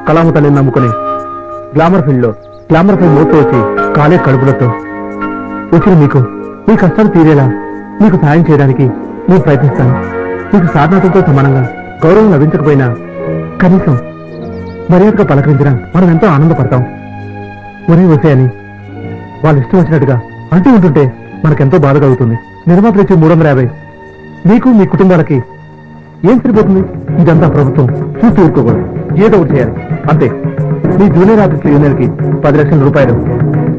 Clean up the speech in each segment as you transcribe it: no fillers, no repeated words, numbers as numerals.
కళామ తల్లిని నమ్ముకుని గ్లామర్ ఫీల్డ్లో గ్లామర్ ఫీల్డ్ మోతో వచ్చి కాలే కడుపులతో వచ్చిన మీకు మీ కష్టాలు తీరేలా మీకు సాయం చేయడానికి నేను ప్రయత్నిస్తాను. మీకు సాధనతో సమానంగా గౌరవం లభించకపోయినా కనీసం మర్యాదగా పలకరించినా మనం ఎంతో ఆనందపడతాం. ఒరే వసే అని వాళ్ళు ఇష్టం వచ్చినట్టుగా అంటూ ఉంటుంటే మనకెంతో బాధ కలుగుతుంది. నిర్మాతలు ఇచ్చే 350 మీకు మీ కుటుంబాలకి ఏం సరిపోతుంది? ఇదంతా ప్రభుత్వం చూస్తూ ఊరుకోకూడదు, ఏదో ఒకటి చేయాలి అంతే. మీ జూనియర్ ఆర్టిస్ట్ యూనియన్ కి 10 లక్షల రూపాయలు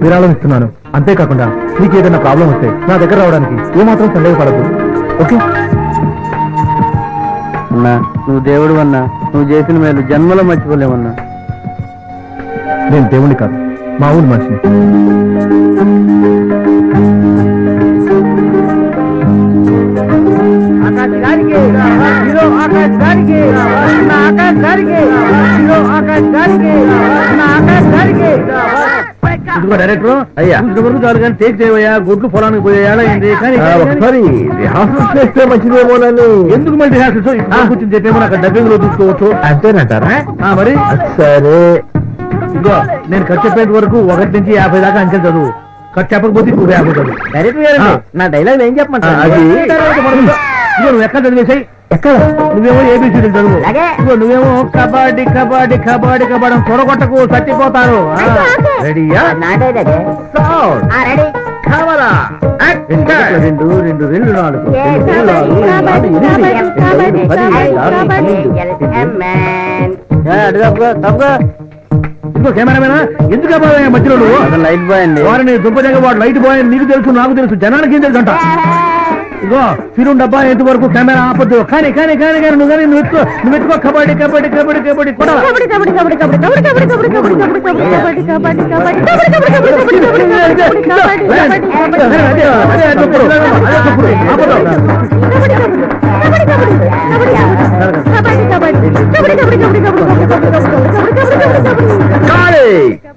విరాళం ఇస్తున్నాను. అంతేకాకుండా మీకు ఏదైనా ప్రాబ్లం వస్తే నా దగ్గర రావడానికి ఏమాత్రం సందేహపడద్దు. ఓకే అన్నా, నువ్వు దేవుడు అన్నా, నువ్వు చేసిన మేలు జన్మలో మర్చిపోలేమన్నా. నేను దేవుణ్ణి కాదు, మామూలు మనిషిని. డైరెక్టర్ అయ్యా వరకు చాలు కానీ టేక్ చేయవయ్యా. గుడ్లు పొలానికి పోయేలా అయింది కానీ ఒకసారి రిహార్సల్స్ చేస్తే మంచిదేమోనని. ఎందుకు మరి రిహార్సల్స్ కూర్చొని చెప్పేమో అక్కడ డబ్బింగ్ లో చూసుకోవచ్చు అంతేనంటారా? మరి సరే, ఇదిగో నేను ఖర్చు చెప్పేంత వరకు 1 నుంచి 50 దాకా అంచెలు చదువు. ఖర్చు చెప్పకపోతే 50 చదువు. డైరెక్టర్ గారు నా డైలాగ్ ఏం చెప్పమంటారు? నువ్వు ఎక్కడ చదివేసాయి? ఎక్కడ? నువ్వేమో ఏబిసిడీలు చదువు. నువ్వేమో కబడ్డీ కబడ్డీ కబడ్డీ కబడ్డీ తొడగొట్టకు, చచ్చిపోతారు. రెడీయా? రెండు రెండు రెండు 4 ఇంకో కెమెరామేనా? ఎందుకు మధ్యలో నువ్వు లైట్ బాయ్ అండి. వారిని దుంపదగ్గ వాడు లైట్ బాయ్ నీకు తెలుసు, నాకు తెలుసు, జనానికి ఏం తెలుసు అంట. ఇగో ఫిరు డబ్బా ఎంత వరకు కెమెరా ఆపద్దు. కానీ కానీ కానీ కానీ నువ్వు ఎత్తుకో కబడ్డీ కబడ్డీ కబడ్డీ కబడ్డీ కూడా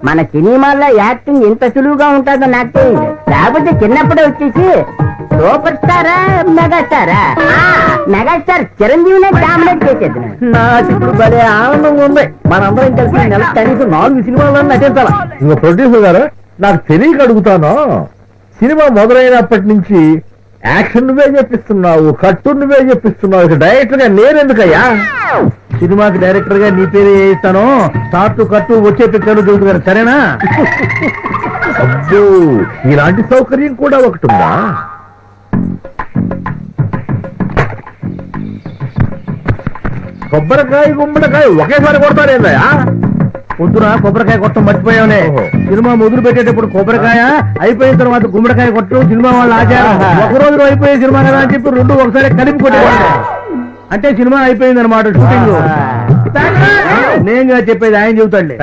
మన సినిమాల్లో యాక్టింగ్ ఇంత సులువుగా ఉంటుందో నాకు తెలియదు. లేకపోతే చిన్నప్పుడే వచ్చేసి సూపర్ స్టారా మెగాస్టారా? మెగాస్టార్ చిరంజీవినే డామినేట్ చేసేది. నాకు ఇప్పుడు భలే ఆనందంగా ఉంది. మనందరం కలిసి నెల కనీసం 4 సినిమాల్లో నటించాలా. ఇంకో ప్రొడ్యూసర్ గారు, నాకు తెలియక అడుగుతాను, సినిమా మొదలైనప్పటి నుంచి యాక్షన్ నువ్వే చెప్పిస్తున్నావు, కట్టు నువ్వే చెప్పిస్తున్నావు, ఇక డైరెక్టర్ గా నేనెందుకయ్యా? సినిమాకి డైరెక్టర్ గా నీ పేరు ఇస్తాను. స్టార్ట్ కట్టు వచ్చే పిక్చర్లు చూసుకున్నారు, సరేనా? అబ్బో, ఇలాంటి సౌకర్యం కూడా ఒకటి ఉందా? కొబ్బరికాయ గుమ్మడికాయ ఒకేసారి కొడతారేందయ్యా? పొద్దున కొబ్బరికాయ కొట్టడం మర్చిపోయావులే. సినిమా మొదలు పెట్టేటప్పుడు కొబ్బరికాయ, అయిపోయిన తర్వాత గుమ్మడికాయ కొట్టడం సినిమా వాళ్ళ ఆచారం. ఒక రోజులో అయిపోయే సినిమా కదా అని చెప్పి 2 ఒకసారి కలిపి కొట్టేవాళ్ళు. అంటే సినిమా అయిపోయింది అనమాట షూటింగ్. నేనుగా చెప్పేది ఆయన చెబుతాడులే.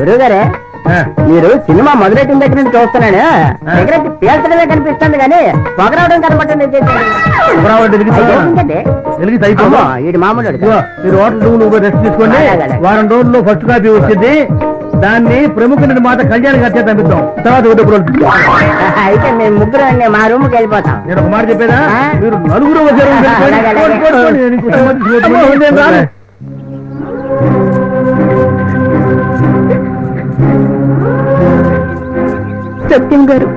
గురువు గారే, మీరు సినిమా మొదలెట్టిన దగ్గర నుంచి చూస్తున్నాను. సిగరెట్ పేల్చడమే కనిపిస్తుంది కానీ పొగరావడం కనపడుతుంది. వీడి మామూలు మీరు హోటల్ రెస్ట్ తీసుకోండి. వారం రోజుల్లో ఫస్ట్ కాపీ వచ్చింది. దాన్ని ప్రముఖ నిర్మాత కళ్యాణ్ గారి పంపిద్దాం. తర్వాత అయితే మేము ముగ్గురు మా రూమ్ కి వెళ్ళిపోతాం. నేను ఒక మాట చెప్పేదా, మీరు నలుగురు సత్యం గారు,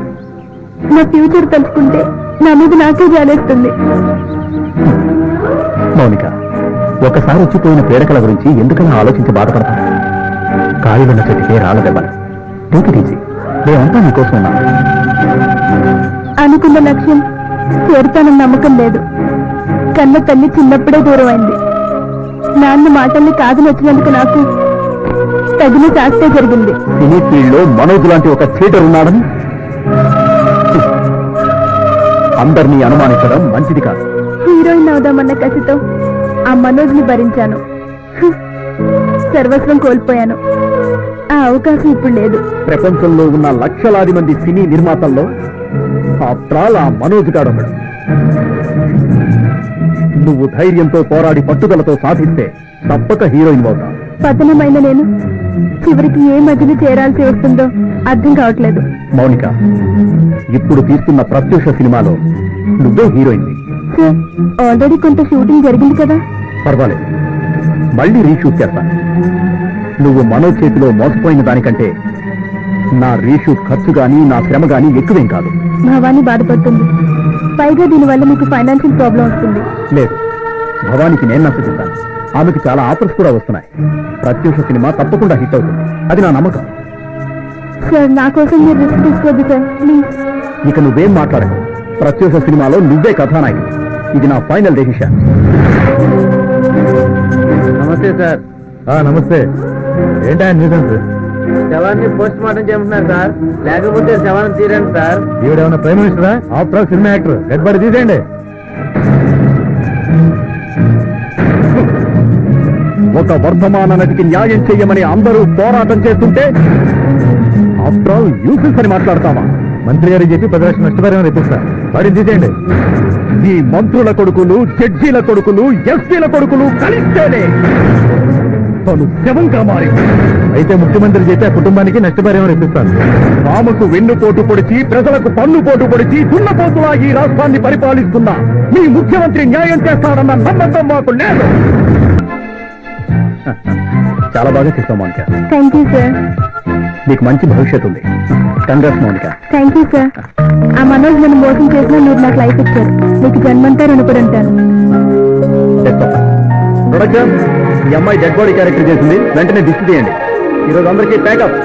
నా ఫ్యూచర్ తలుచుకుంటే నా మీద నాకే జాలేస్తుంది. మౌనిక, ఒకసారి వచ్చిపోయిన పేడకల గురించి ఎందుకలా ఆలోచించి బాధపడతాను? కాయలున్న చెట్టుకే రాళ్ళదెవ్వాలి. టేక్ ఇట్ ఈజీ, మేమంతా మీకోసం ఉన్నాం. అనుకున్న లక్ష్యం చేరుతానన్న నమ్మకం లేదు. కన్న తల్లి చిన్నప్పుడే దూరం అయింది. నాన్న మాటల్ని కాదని వచ్చినందుకు నాకు తగిన శాస్త్రే జరిగింది. సినీ ఫీల్డ్ లో మనోజ్ లాంటి ఒక థియేటర్ ఉన్నాడని అందరినీ అనుమానించడం మంచిది కాదు. హీరోయిన్ అవుదామన్న కసితో ఆ మనోజ్ ని భరించాను. సర్వస్వం కోల్పోయాను. ఆ అవకాశం ఇప్పుడు లేదు. ప్రపంచంలో ఉన్న లక్షలాది మంది సినీ నిర్మాతల్లో ఆఫ్టర్ ఆ మనోజ్ గాడు ఉన్నాడు. నువ్వు ధైర్యంతో పోరాడి పట్టుదలతో సాధిస్తే తప్పక హీరోయిన్ అవుతా. పతనమైన నేను చివరికి ఏ మధ్యలో చేరాల్సి వస్తుందో అర్థం కావట్లేదు. మౌనిక, ఇప్పుడు తీస్తున్న ప్రత్యక్ష సినిమాలో నువ్వే హీరోయిన్. సార్, ఆల్రెడీ కొంత షూటింగ్ జరిగింది కదా. పర్వాలేదు, మళ్ళీ రీషూట్ చేస్తాను. నువ్వు మనో చేతిలో మోసపోయిన దానికంటే నా రీషూట్ ఖర్చు గాని నా శ్రమ గాని ఎక్కువేం కాదు. భవానీ బాధపడుతుంది, పైగా దీనివల్ల మీకు ఫైనాన్షియల్ ప్రాబ్లం వస్తుంది. లేదు, భవానికి నేను నచ్చజెప్తాను. ఆమెకు చాలా ఆఫర్స్ కూడా వస్తున్నాయి. ప్రత్యూష సినిమా తప్పకుండా హిట్ అవుతుంది, అది నా నమ్మకం. సార్ నా కోసం మీరు రిస్క్ తీసుకోవద్దు సార్, ప్లీజ్. ఇక నువ్వేం మాట్లాడకు. ప్రత్యూష సినిమాలో నువ్వే కథానాయకుడు. ఇది నా ఫైనల్ డెసిషన్. నమస్తే సార్. నమస్తే. ఏంటా న్యూసెన్స్? శవాన్ని పోస్ట్ మార్టం చేయమంటున్నారు సార్, లేకపోతే శవాన్ని తీరండి సార్. ఈవిడేమన్నా ప్రైమ్ మినిస్టరా? After all cinema actor. Dead body తీసేయండి. ఒక వర్ధమాన నటికి న్యాయం చెయ్యమని అందరూ పోరాటం చేస్తుంటే ఆఫ్టర్ ఆల్ యూసెన్స్ అని మాట్లాడతావా? మంత్రి గారికి చెప్పి 10 లక్షలు నష్టపరిహారం ఇప్పిస్తా. బాడీని తీసేయండి. ఈ మంత్రుల కొడుకులు, జడ్జీల కొడుకులు, ఎస్పీల కొడుకులు కలిస్తేనే తను శవంగా మారి. అయితే ముఖ్యమంత్రి చెప్పి ఆ కుటుంబానికి నష్టపరిహారం ఇప్పిస్తాను. రాముకు వెన్నుపోటు పొడిచి, ప్రజలకు పన్నుపోటు పొడిచి, దున్నపోతులా ఈ రాష్ట్రాన్ని పరిపాలిస్తున్నా మీ ముఖ్యమంత్రి న్యాయం చేస్తాడన్న నమ్మకం మాకు లేదు. చాలా బాగా చేస్తాం మౌనిక. Thank you sir. నీకు మంచి భవిష్యత్తు ఉంది. Congrats Mounika. Thank you sir. ఆ మనోజ్ నన్ను మోసం చేసినా మీరు నాకు లైఫ్ ఇచ్చారు. మీకు జన్మంతా రుణపడి ఉంటాను. ప్రొడక్షన్, ఈ అమ్మాయి డెడ్ బాడీ క్యారెక్టర్ చేసింది. వెంటనే దిష్టి తీయండి. ఈరోజు అందరికీ ప్యాకప్.